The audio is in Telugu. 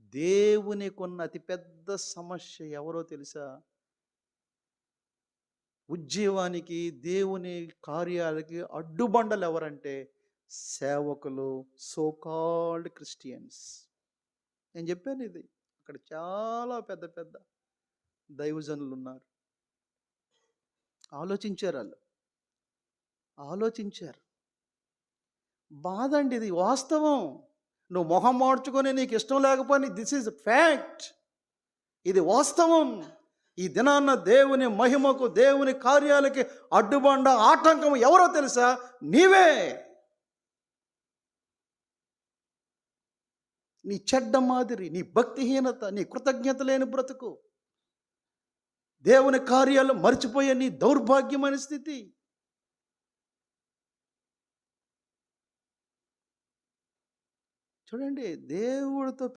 దేవునికున్న అతిపెద్ద సమస్య ఎవరో తెలుసా? ఉజ్జీవానికి, దేవుని కార్యాలకి అడ్డుబండలు ఎవరంటే సేవకులు, సో కాల్డ్ క్రిస్టియన్స్. నేను చెప్పాను ఇది. అక్కడ చాలా పెద్ద పెద్ద దైవజనులున్నారు. ఆలోచించారాళ్ళు. ఆలోచించారు. బాధండి ఇది వాస్తవం. నువ్వు మొహం మాడ్చుకొని నీకిష్టం లేకపోయినా దిస్ ఈజ్ ఫ్యాక్ట్. ఇది వాస్తవం. ఈ దినాన్న దేవుని మహిమకు, దేవుని కార్యాలకి అడ్డుబండ, ఆటంకం ఎవరో తెలుసా? నీవే. నీ చెడ్డ మాదిరి, నీ భక్తిహీనత, నీ కృతజ్ఞత లేని బ్రతుకు, దేవుని కార్యాలు మర్చిపోయే నీ దౌర్భాగ్యమైన స్థితి. చూడండి, దేవుడితో